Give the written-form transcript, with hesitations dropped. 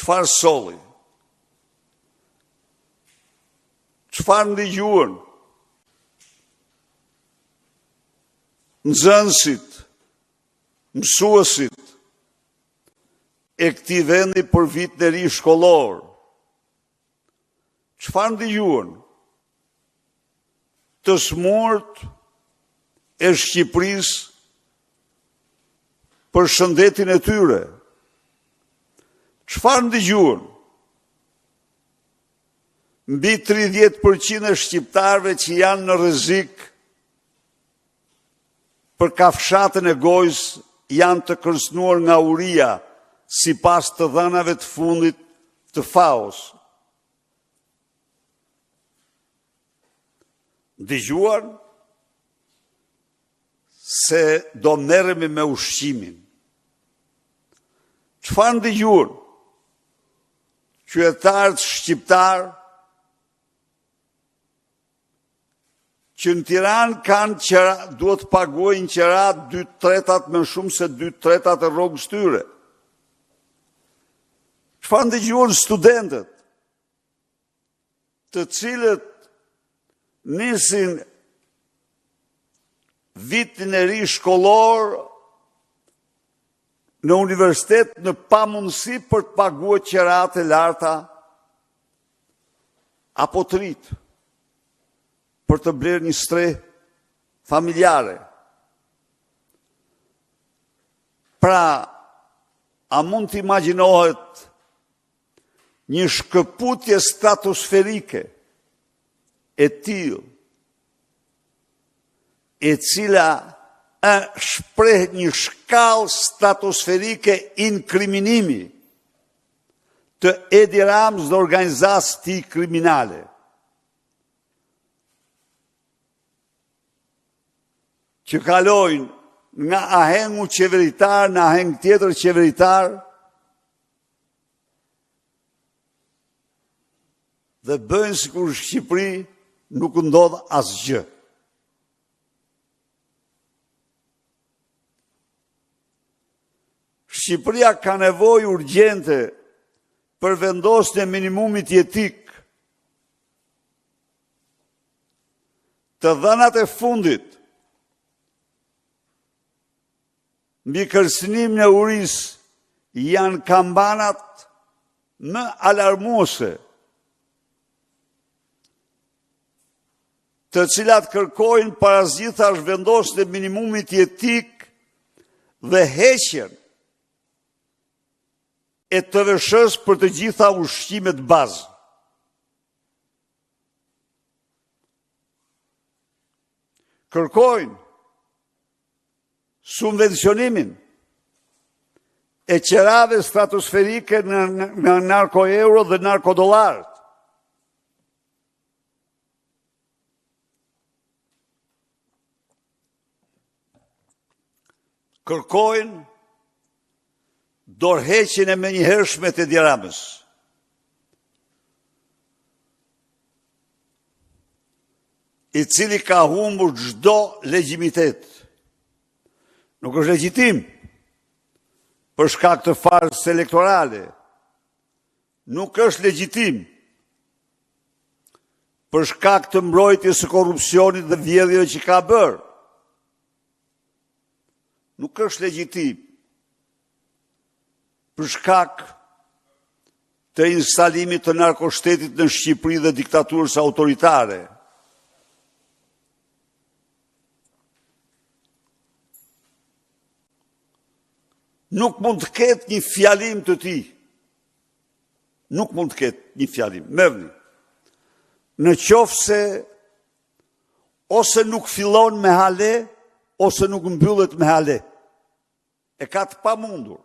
Çfarë solli? Çfarë ndigjuan? Nxënësit, mësuesit e këtij vendi për vitin e ri shkollor. Çfarë ndigjuan? Të smurt e Shqipërisë për shëndetin e tyre. Çfarë ndigjuan? Mbi 30% e shqiptarëve që janë në rrezik për kafshatën e gojës janë të kërcënuar nga uria sipas të dhënave të fundit të FAO-s. Dëgjuan se do merremi me ushqimin. Çfarë dëgjuan? Qytetarët shqiptar që në Tiranë kanë qera, duhet të paguajnë qera 2/3 më shumë se 2/3 e rrogës tyre. Çfarë dëgjuan studentët, të cilët nisin vitin e ri shkollor në universitet në pamundësi për të paguar qerat e larta apo të rritë për të blerë një stre familjare. Pra, a mund të imagjinohet një shkëputje stratosferike e tillë, e cila shpreh një shkallë stratosferike inkriminimi të Edi Ramës dhe organizatës të tij kriminale. Që kalojnë nga ahengu qeveritar në aheng tjetër qeveritar dhe bëjnë sikur Shqipëri nuk ndodh asgjë. Shqipëria ka nevojë urgjente për vendosjen e minimumit jetik. Të dhënat e fundit mbi kërcënimin e urisë janë kambanat më alarmuese, të cilat kërkojnë parazitash vendosjen e minimumit jetik dhe heqjen e TVSH-s për të gjitha ushqimet bazë. Kërkojnë subvencionimin e qerave stratosferike në narko-euro dhe narko-dollarët. Kërkojnë dorëheqjen e menjëhershme të Edi Ramës. I cili ka humbur çdo legjitimitet. Nuk është legjitim për shkak të farsës elektorale. Nuk është legjitim për shkak të mbrojtjes së korrupsionit dhe vjedhjeve që ka bërë. Nuk është legjitim për shkak të instalimit të narkoshtetit në Shqipëri dhe diktaturës autoritare. Nuk mund të ketë një fjalim të tij. Nuk mund të ketë një fjalim. Merrni. Në qoftë se ose nuk fillon me hale, ose nuk mbyllet me hale. E ka të pamundur.